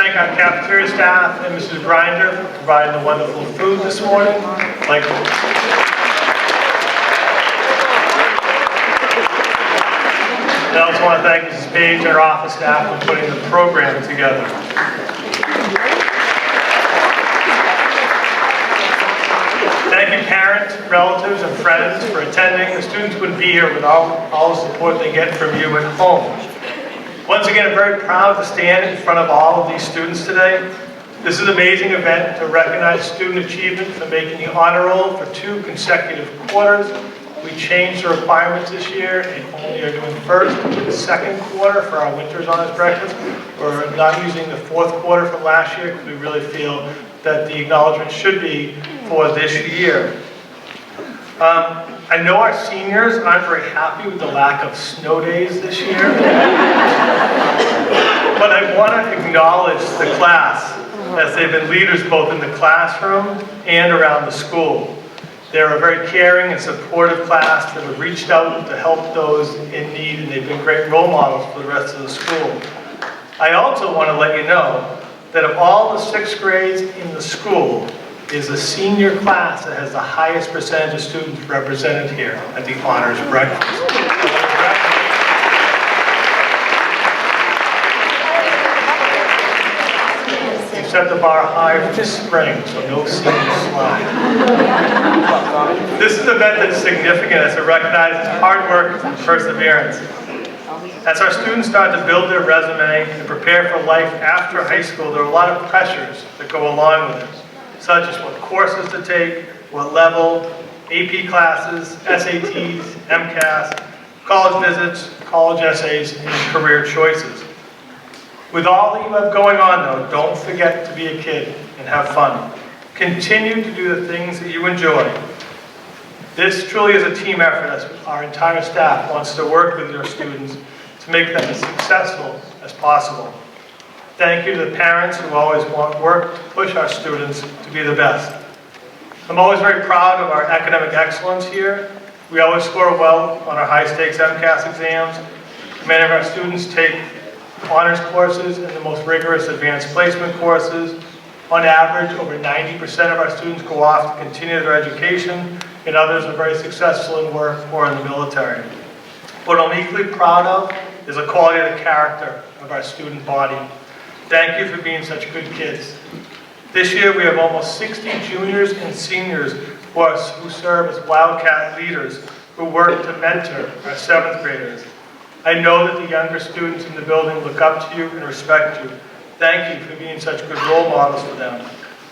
thank our cafeteria staff and Mrs. Grinder for providing the wonderful food this morning. I also want to thank Mrs. Page and her office staff for putting the program together. Thank you parents, relatives, and friends for attending. The students wouldn't be here without all the support they get from you at home. Once again, I'm very proud to stand in front of all of these students today. This is an amazing event to recognize student achievement for making the honor roll for 2 consecutive quarters. We changed the requirements this year and only are doing first and second quarter for our Winter's Honors Breakfast. We're not using the 4th quarter from last year because we really feel that the acknowledgement should be for this year. I know our seniors aren't very happy with the lack of snow days this year, but I want to acknowledge the class as they've been leaders both in the classroom and around the school. They're a very caring and supportive class that have reached out to help those in need, and they've been great role models for the rest of the school. I also want to let you know that of all the 6th grades in the school, is a senior class that has the highest percentage of students represented here at the Honors Breakfast. We've set the bar high for this spring, so no senior slide. This is an event that's significant as it recognizes hard work and perseverance. As our students start to build their resume and prepare for life after high school, there are a lot of pressures that go along with it, such as what courses to take, what level, AP classes, SATs, MCAS, college visits, college essays, and career choices. With all that you have going on though, don't forget to be a kid and have fun. Continue to do the things that you enjoy. This truly is a team effort as our entire staff wants to work with your students to make them as successful as possible. Thank you to the parents who always want work to push our students to be the best. I'm always very proud of our academic excellence here. We always score well on our high-stakes MCAS exams. Many of our students take honors courses and the most rigorous advanced placement courses. On average, over 90% of our students go off to continue their education, and others are very successful in work or in the military. What I'm equally proud of is the quality of the character of our student body. Thank you for being such good kids. This year we have almost 60 juniors and seniors who serve as Wildcat leaders who work to mentor our 7th graders. I know that the younger students in the building look up to you and respect you. Thank you for being such good role models for them.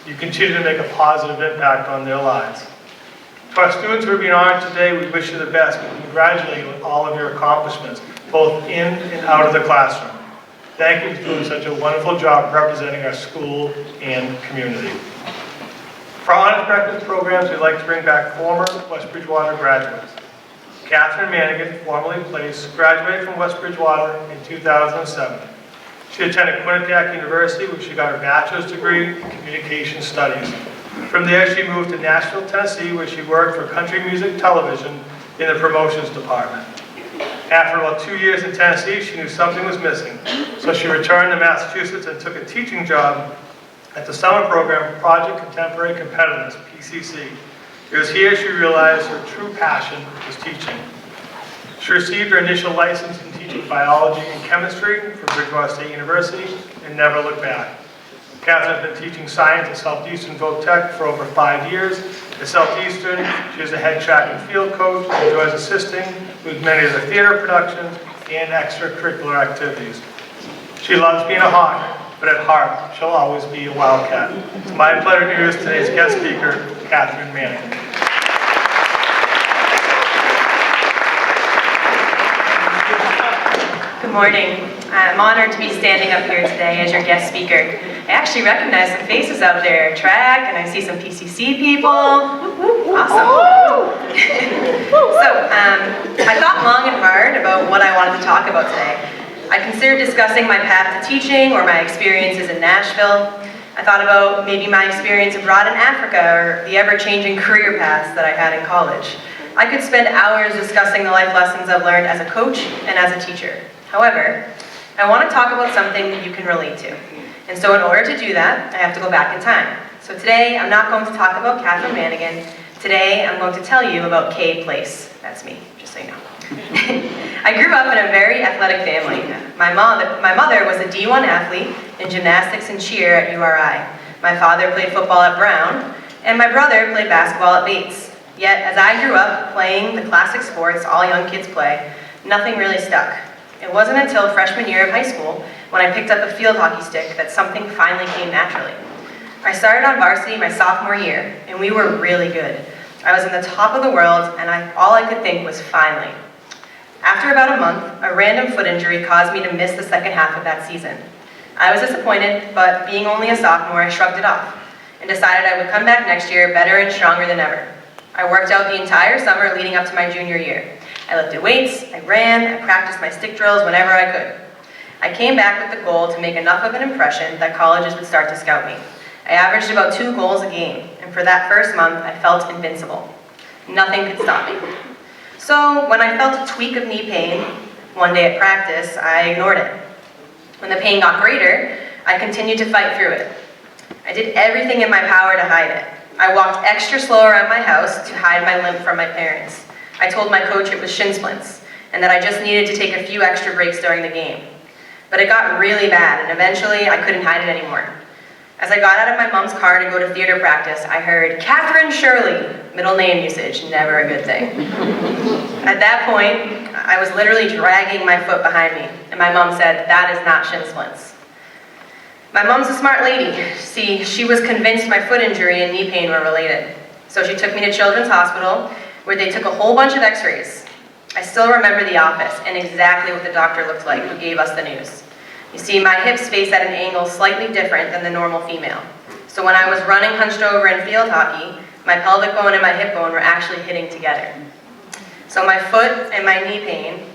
You continue to make a positive impact on their lives. To our students who are being honored today, we wish you the best and congratulate you on all of your accomplishments, both in and out of the classroom. Thank you for doing such a wonderful job representing our school and community. For our Honors Breakfast programs, we'd like to bring back former West Bridgewater graduates. Catherine Manigan, formerly Place, graduated from West Bridgewater in 2007. She attended Quinnipiac University, where she got her bachelor's degree in communication studies. From there, she moved to Nashville, Tennessee, where she worked for country music television in the promotions department. After about 2 years in Tennessee, she knew something was missing, so she returned to Massachusetts and took a teaching job at the summer program Project Contemporary Competitiveness, PCC. It was here she realized her true passion was teaching. She received her initial license in teaching biology and chemistry from Bridgewater State University and never looked back. Catherine has been teaching science at Southeastern Vo-Tech for over 5 years. At Southeastern, she is a head track and field coach and enjoys assisting with many of the theater productions and extracurricular activities. She loves being a Hawk, but at heart, she'll always be a Wildcat. It's my pleasure to introduce today's guest speaker, Catherine Manning. Good morning. I'm honored to be standing up here today as your guest speaker. I actually recognize some faces out there, track, and I see some PCC people. Awesome. I thought long and hard about what I wanted to talk about today. I considered discussing my path to teaching or my experiences in Nashville. I thought about maybe my experience abroad in Africa or the ever-changing career paths that I had in college. I could spend hours discussing the life lessons I've learned as a coach and as a teacher. However, I want to talk about something that you can relate to. And so in order to do that, I have to go back in time. So today, I'm not going to talk about Catherine Manigan. Today, I'm going to tell you about Kay Place. That's me, just so you know. I grew up in a very athletic family. My mother was a D1 athlete in gymnastics and cheer at URI. My father played football at Brown, and my brother played basketball at Bates. Yet, as I grew up playing the classic sports all young kids play, nothing really stuck. It wasn't until freshman year of high school when I picked up a field hockey stick that something finally came naturally. I started on varsity my sophomore year, and we were really good. I was in the top of the world, and all I could think was finally. After about a month, a random foot injury caused me to miss the second half of that season. I was disappointed, but being only a sophomore, I shrugged it off and decided I would come back next year better and stronger than ever. I worked out the entire summer leading up to my junior year. I lifted weights, I ran, I practiced my stick drills whenever I could. I came back with the goal to make enough of an impression that colleges would start to scout me. I averaged about 2 goals a game, and for that first month, I felt invincible. Nothing could stop me. So when I felt a tweak of knee pain one day at practice, I ignored it. When the pain got greater, I continued to fight through it. I did everything in my power to hide it. I walked extra slow around my house to hide my limp from my parents. I told my coach it was shin splints, and that I just needed to take a few extra breaks during the game. But it got really bad, and eventually I couldn't hide it anymore. As I got out of my mom's car to go to theater practice, I heard, "Catherine Shirley," middle name usage, never a good thing. At that point, I was literally dragging my foot behind me, and my mom said, "That is not shin splints." My mom's a smart lady. See, she was convinced my foot injury and knee pain were related. So she took me to Children's Hospital, where they took a whole bunch of x-rays. I still remember the office and exactly what the doctor looked like who gave us the news. You see, my hips face at an angle slightly different than the normal female. So when I was running hunched over in field hockey, my pelvic bone and my hip bone were actually hitting together. So my foot and my knee pain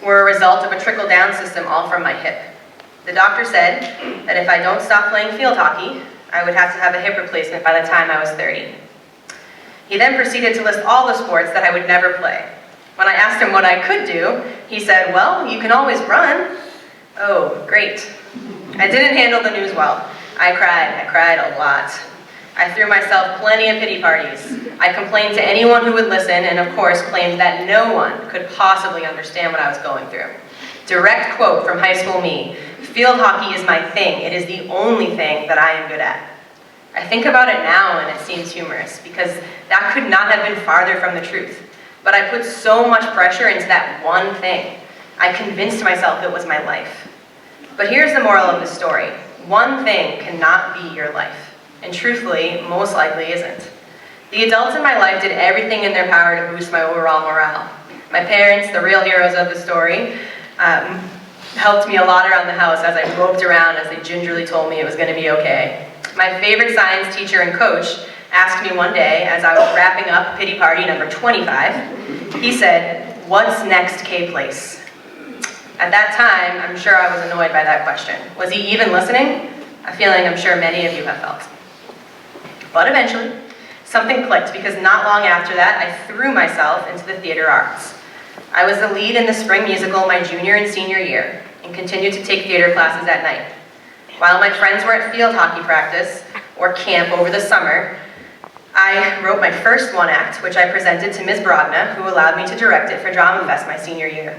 were a result of a trickle-down system all from my hip. The doctor said that if I don't stop playing field hockey, I would have to have a hip replacement by the time I was 30. He then proceeded to list all the sports that I would never play. When I asked him what I could do, he said, "Well, you can always run." Oh, great. I didn't handle the news well. I cried a lot. I threw myself plenty of pity parties. I complained to anyone who would listen, and of course claimed that no one could possibly understand what I was going through. Direct quote from high school me, "Field hockey is my thing. It is the only thing that I am good at." I think about it now and it seems humorous because that could not have been farther from the truth. But I put so much pressure into that one thing. I convinced myself it was my life. But here's the moral of the story. One thing cannot be your life. And truthfully, most likely isn't. The adults in my life did everything in their power to boost my overall morale. My parents, the real heroes of the story, helped me a lot around the house as I roped around as they gingerly told me it was going to be okay. My favorite science teacher and coach asked me one day as I was wrapping up pity party number 25, he said, "What's next, Kay Place?" At that time, I'm sure I was annoyed by that question. Was he even listening? A feeling I'm sure many of you have felt. But eventually, something clicked because not long after that, I threw myself into the theater arts. I was the lead in the spring musical my junior and senior year and continued to take theater classes at night. While my friends were at field hockey practice or camp over the summer, I wrote my first one act, which I presented to Ms. Brodna, who allowed me to direct it for Drama Fest my senior year.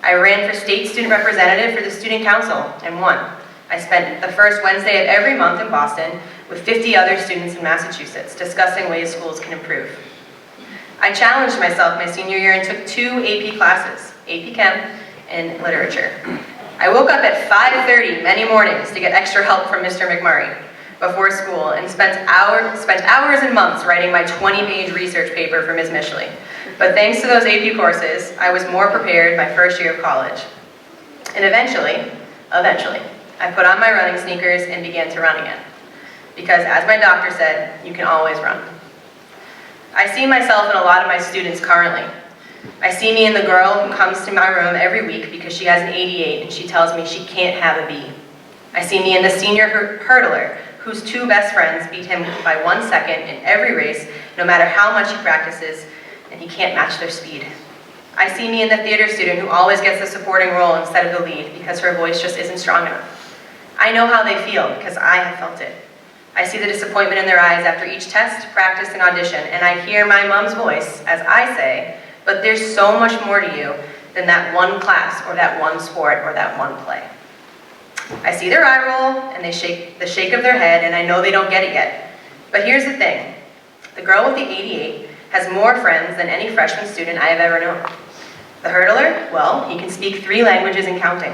I ran for state student representative for the student council and won. I spent the first Wednesday of every month in Boston with 50 other students in Massachusetts discussing ways schools can improve. I challenged myself my senior year and took 2 AP classes, AP Chem and Literature. I woke up at 5:30 many mornings to get extra help from Mr. McMurray before school and spent hours and months writing my 20-page research paper for Ms. Mishley. But thanks to those AP courses, I was more prepared my first year of college. And eventually, I put on my running sneakers and began to run again. Because as my doctor said, you can always run. I see myself in a lot of my students currently. I see me in the girl who comes to my room every week because she has an 88 and she tells me she can't have a B. I see me in the senior hurdler whose 2 best friends beat him by 1 second in every race, no matter how much he practices, and he can't match their speed. I see me in the theater student who always gets the supporting role instead of the lead because her voice just isn't strong enough. I know how they feel because I have felt it. I see the disappointment in their eyes after each test, practice, and audition, and I hear my mom's voice as I say, but there's so much more to you than that one class or that one sport or that one play. I see their eye roll and they shake the shake of their head, and I know they don't get it yet. But here's the thing. The girl with the 88 has more friends than any freshman student I have ever known. The hurdler, well, he can speak 3 languages and counting.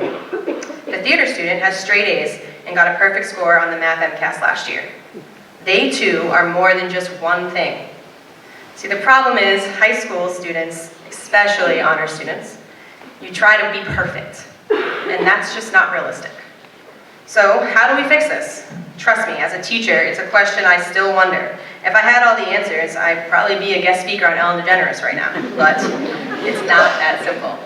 The theater student has straight A's and got a perfect score on the math MCAS last year. They too are more than just one thing. See, the problem is high school students, especially honor students, you try to be perfect, and that's just not realistic. So how do we fix this? Trust me, as a teacher, it's a question I still wonder. If I had all the answers, I'd probably be a guest speaker on Ellen DeGeneres right now, but it's not that simple.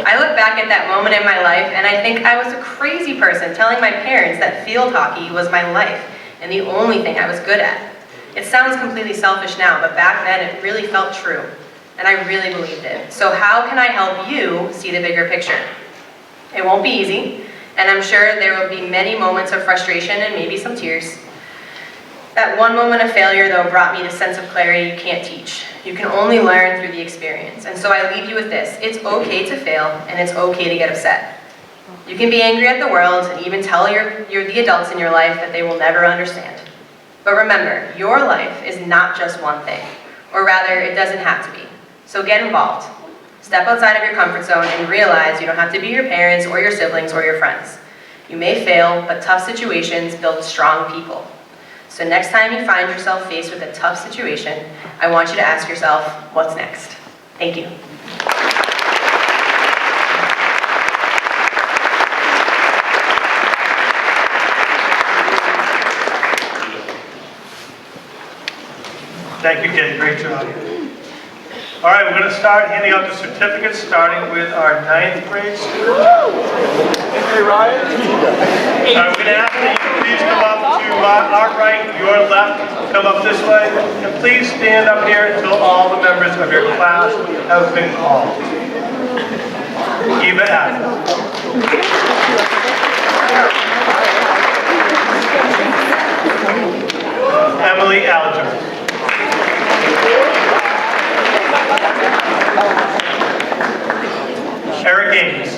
I look back at that moment in my life, and I think I was a crazy person telling my parents that field hockey was my life and the only thing I was good at. It sounds completely selfish now, but back then it really felt true, and I really believed it. So how can I help you see the bigger picture? It won't be easy, and I'm sure there will be many moments of frustration and maybe some tears. That one moment of failure, though, brought me the sense of clarity you can't teach. You can only learn through the experience. And so I leave you with this. It's okay to fail, and it's okay to get upset. You can be angry at the world and even tell the adults in your life that they will never understand. But remember, your life is not just one thing, or rather, it doesn't have to be. So get involved. Step outside of your comfort zone and realize you don't have to be your parents or your siblings or your friends. You may fail, but tough situations build strong people. So next time you find yourself faced with a tough situation, I want you to ask yourself, what's next? Thank you. Thank you, Kate. Great job. All right, we're going to start handing out the certificates, starting with our 9th grade students. Hey, Ryan. We're going to ask that you please come up to our right, your left, come up this way, and please stand up here until all the members of your class have been called. Eva Adams. Emily Alger. Eric Ames.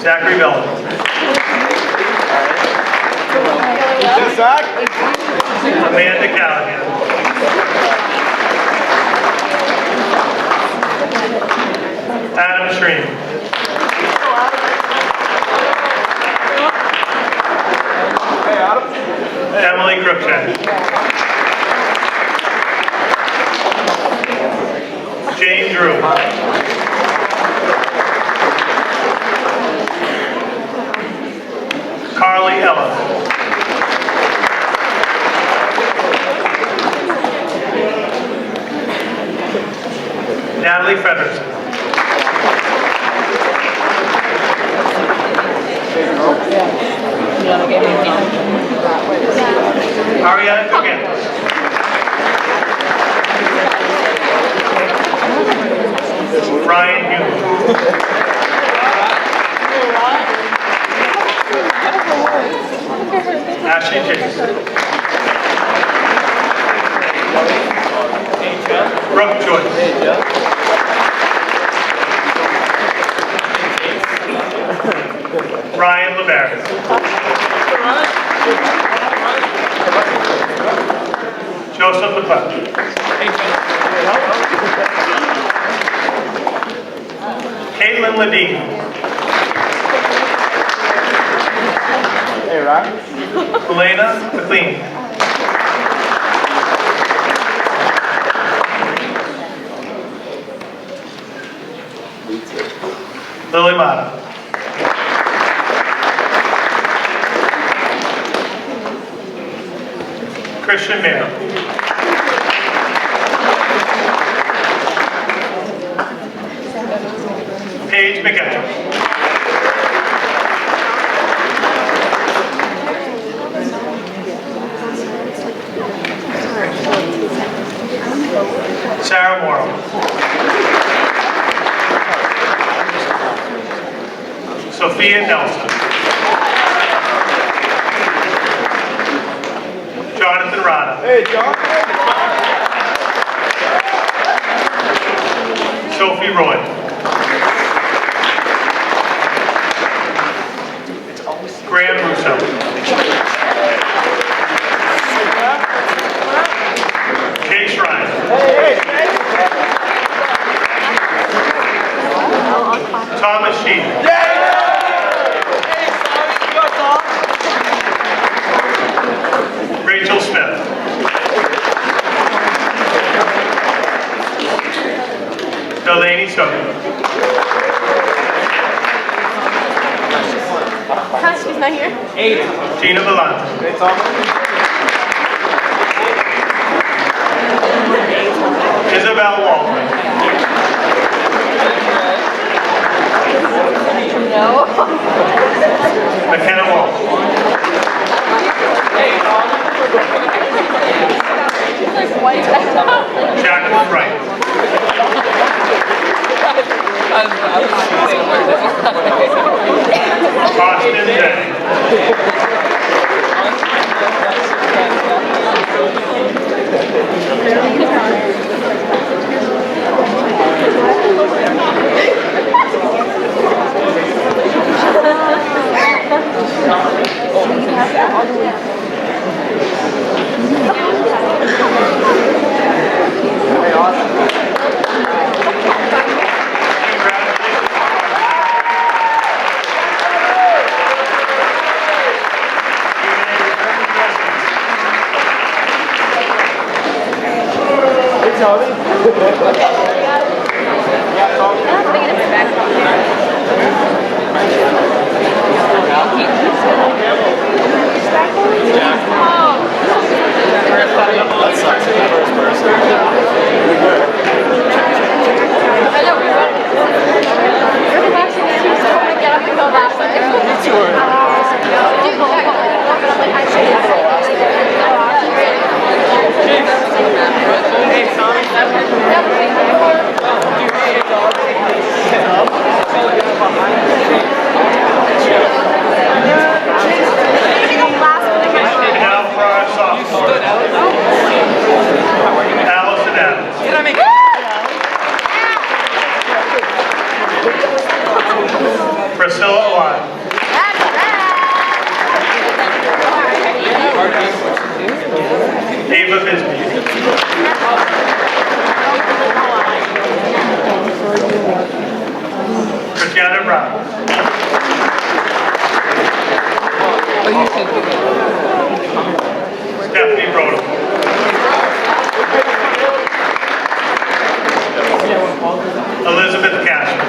Zachary Bell. Zach. Amanda Callahan. Adam Shreen. Hey, Adam. Emily Cruikshank. Jane Drew. Carly Ellis. Natalie Frederiksen. Ariana Cogan. Ryan Hughes. Ashley Chase. Brooke Joyce. Ryan LeBaron. Joseph LeClerc. Caitlin Ledeen. Hey, Ryan. Elena McLean. Lily Mata. Christian Mayer. Paige McEntry. Sophia Nelson. Jonathan Rada. Hey, John. Sophie Roy. Graham Russo. Chase Ryan. Thomas Sheen. Rachel Smith. Delaney Soto. She's not here. Gina Vellante. Hey, Thomas. Isabel Waldman. No. McKenna Walsh. She's like white. Jacqueline Wright. Austin Jennings. Hey, Austin. Hey, Tony. Yeah, Tony. I'm thinking of my back. That sucks. First person. I know, we went. We're the last ones too, so I'm gonna get up and go last one. Dude, but I'm like, I should have Hey, Tommy. Now for our sophomore. Allison Adams. Priscilla Lyon. Ava Bisbee. Christiana Brown. Stephanie Rodham. Elizabeth Castro.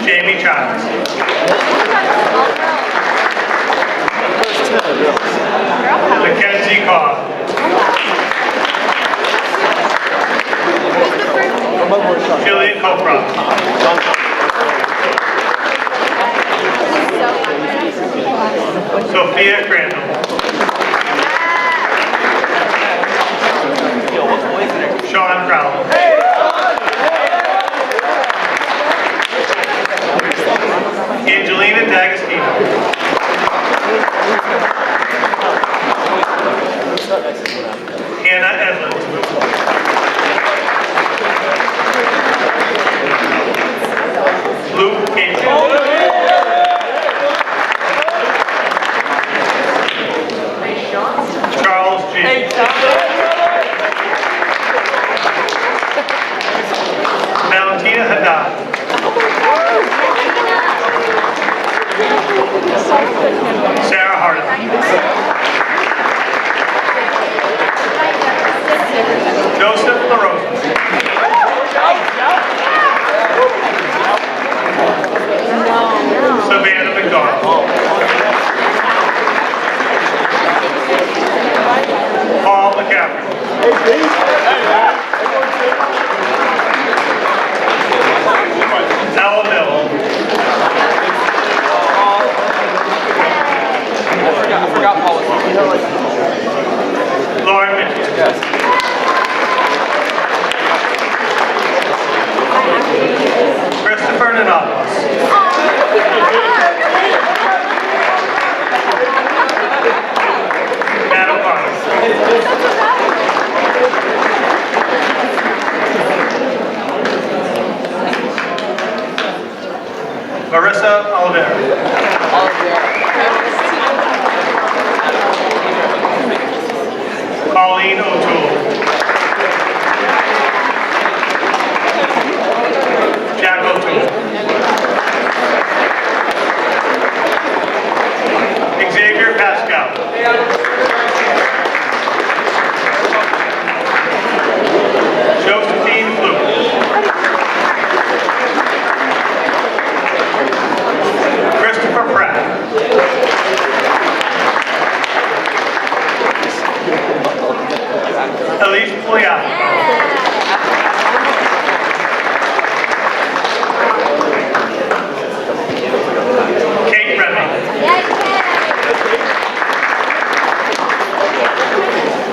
Jamie Childs. Mackenzie Cobb. Jillian Coprop. Sophia Crandall. Sean Crowell. Angelina D'Agostino. Hannah Edmonds. Luke Casey. Charlize Pugliato. Kate Remy.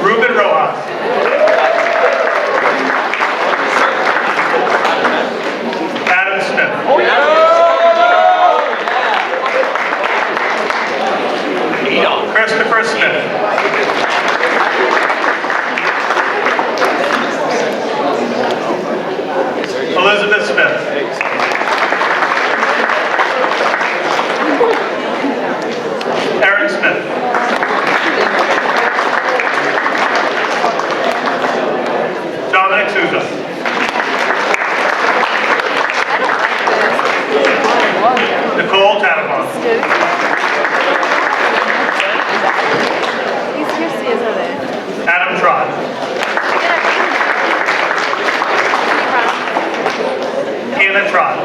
Ruben Rojas. Adam Smith. Christopher Smith. Elizabeth Smith. Aaron Smith. Dominic Souza. Nicole Tannenbaum. Adam Trott. Hannah Trott.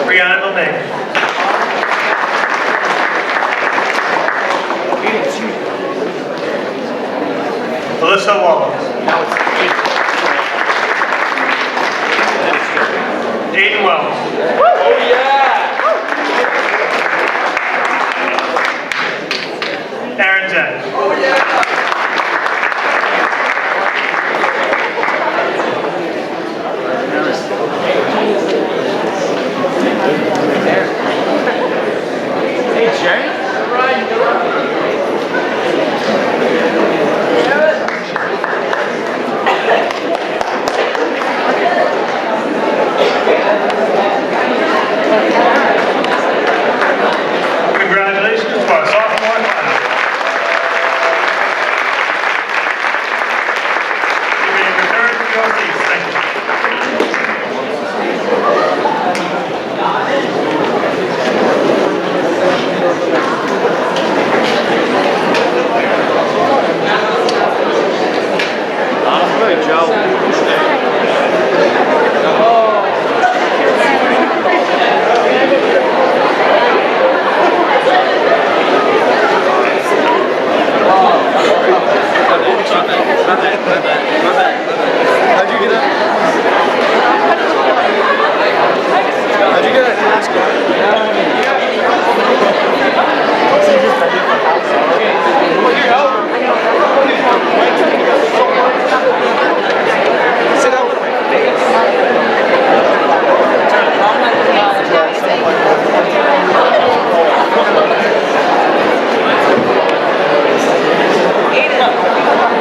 Brianna Monet. Alyssa Wallace. Aiden Wells. Oh yeah! Aaron Zen. Hey Jay. Congratulations to our sophomore finalists. You may return to your seats. Thank you. Good Joe. How'd you get up? How'd you get it? Sit down with me.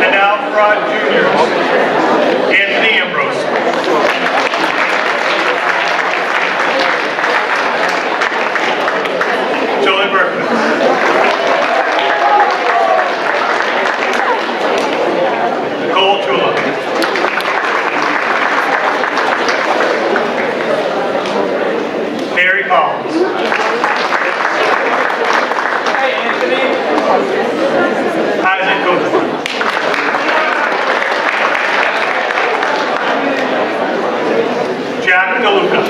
And now for our juniors. Anthony Ambrose. Joey Berkman. Nicole Chula. Mary Collins. Hey Anthony. Isaac Cook. Jack DeLuca.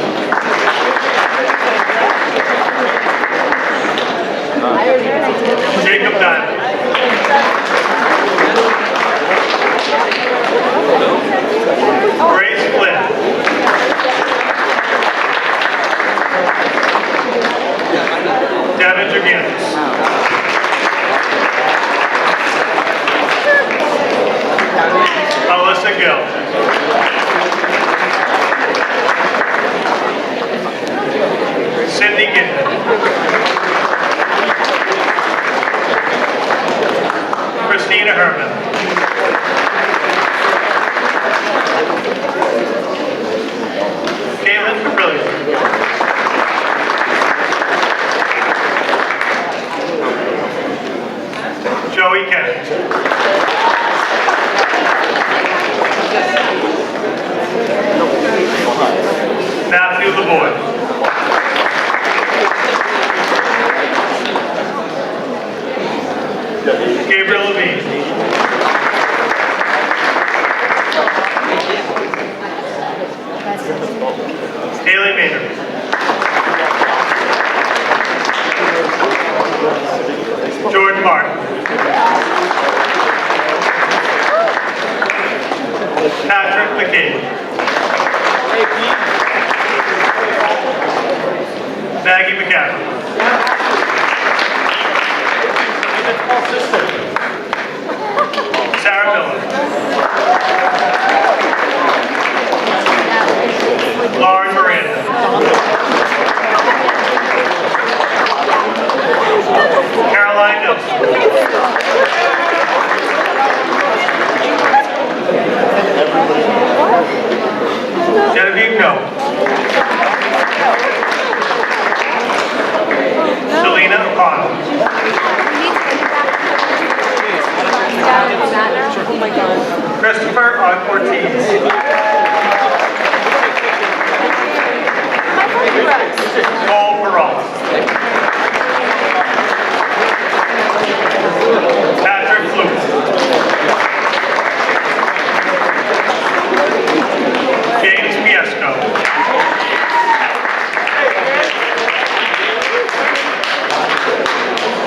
Jacob Diamond. Grace Flynn. Devin Gigantis. Alyssa Gill. Cindy Gittman. Christina Herman. Caitlin Caprilli. Joey Kennett. Matthew LeBoy. Gabriel Levine. Haley Maynard. George Martin. Patrick McCabe. Hey, Pete. Maggie McCaffrey. That's Paul's sister. Sarah Miller. Lauren Miranda. Caroline Nelson. Genevieve No. Selena O'Connell. Oh my God. Christopher Ortiz. Cole Peralta. Patrick Flute. James Miesco.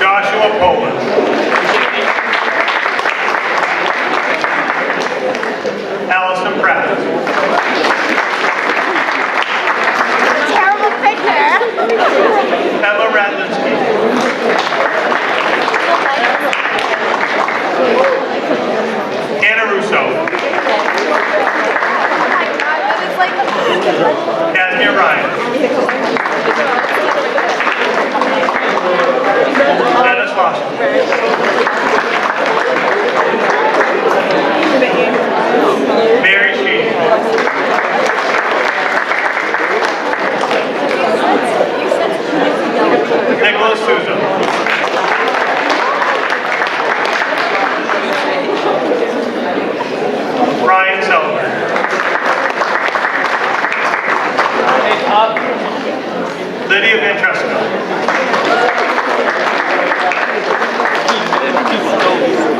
Joshua Poland. Allison Pratt. Terrible picture. Emma Radlinsky. Anna Russo. It's like Casimir Ryan. Dennis Lawson. Mary Sheen. Nicholas Souza. Ryan Sullivan. Hey, Top. Lydia Ventresco.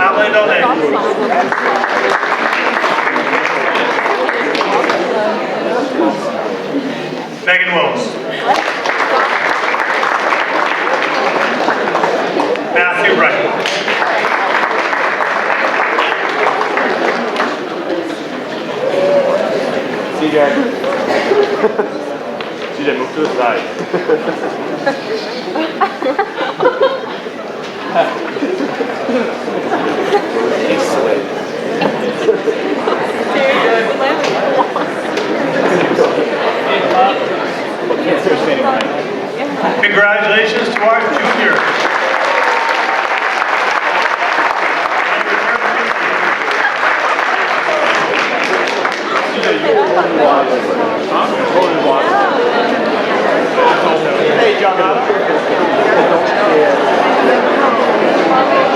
Emily Donay. Megan Wills. Matthew Wright. CJ. CJ, move to the side. Congratulations to our junior. Hey, John.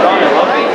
John, I love you.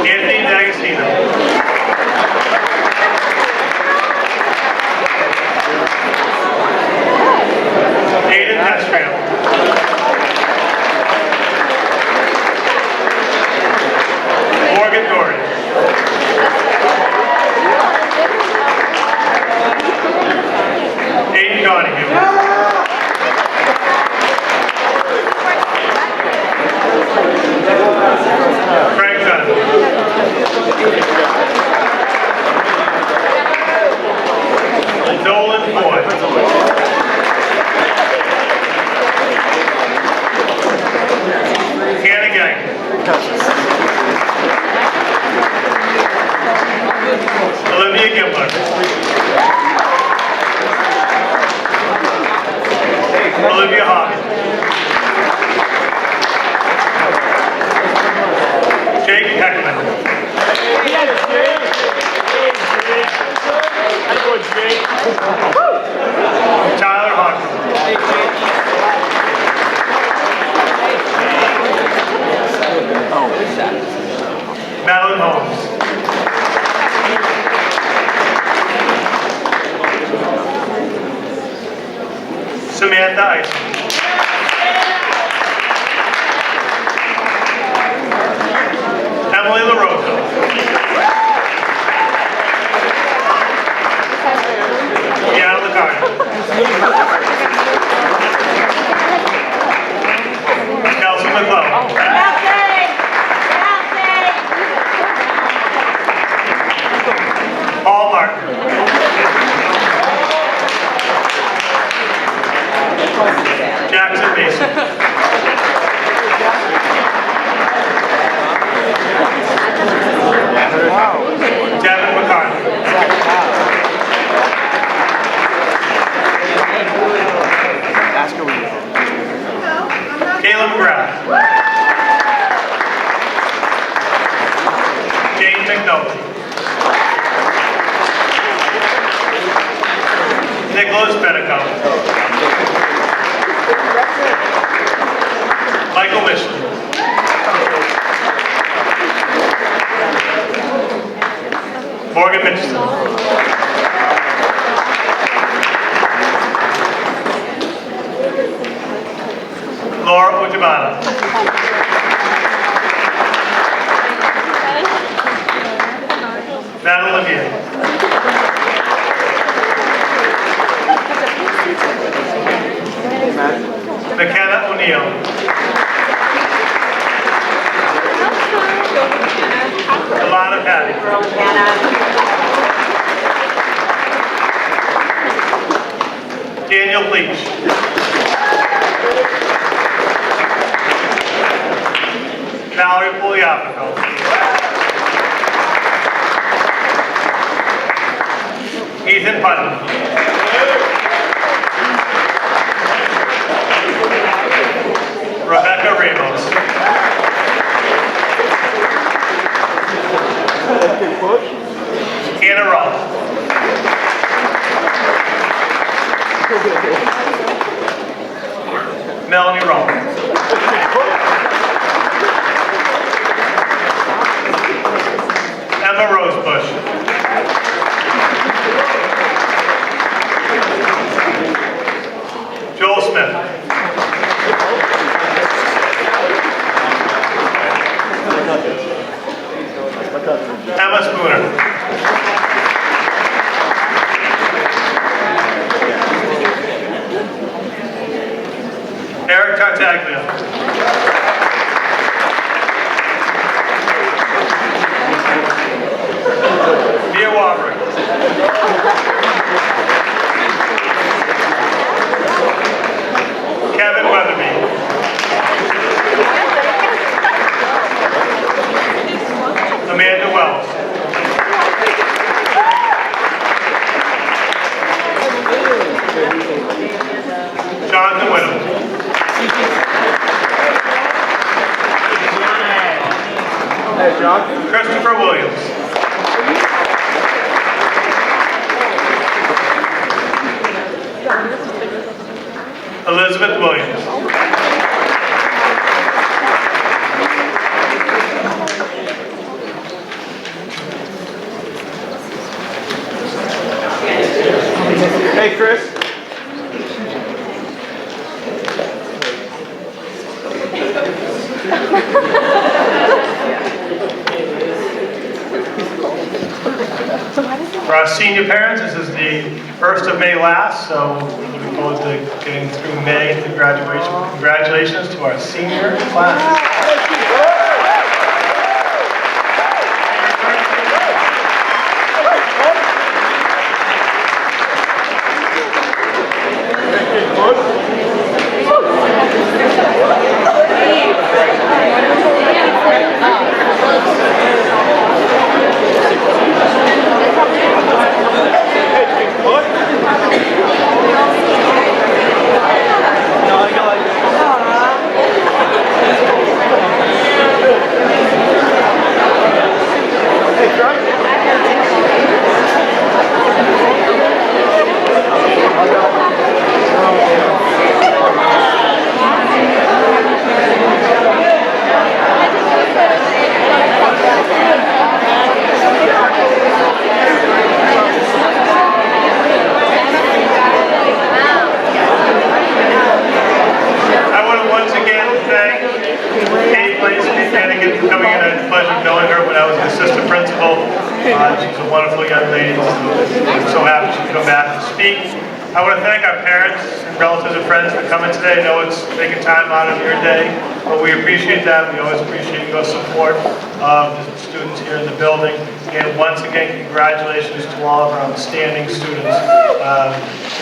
Anthony D'Agostino. Olivia Gimbler. Olivia Hobby. Jake Heckman. Tyler Hodgson. Madeline Holmes. Samantha Isom. Emily LaRosa. Deanna Lacardi. Kelsey McClellan. Paul Martin. Jackson Mason. Devin McCarthy. Ask her when you Caleb McGrath. Jane McNulty. Nicholas Bedico. Michael Michelin. Morgan Mitchell. Laura Ojibana. Madeline Levine. McKenna O'Neill. Alana Patty. Daniel Leach. Valerie Pugliapico. Ethan Putnam. Rebecca Ramos. Hannah Ross. Melanie Rollins. Emma Rosebush. Joel Smith. Emma Spooner. Eric Tartaglia. Mia Wabry. Kevin Weatherby. Amanda Wells. Jonathan Whittam. Hey, John. Christopher Williams. Elizabeth Williams. Hey, Chris. For our senior parents, this is the 1st of May last, so we're looking forward to getting through May to graduation. Congratulations to our senior class. wonderful young lady. I'm so happy she could come back and speak. I want to thank our parents, relatives, and friends for coming today. I know it's taking time out of your day, but we appreciate that. We always appreciate your support of the students here in the building. And once again, congratulations to all of our outstanding students.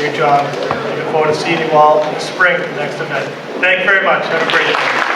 Great job. Looking forward to seeing you all in the spring for the next event. Thank you very much. Have a great day.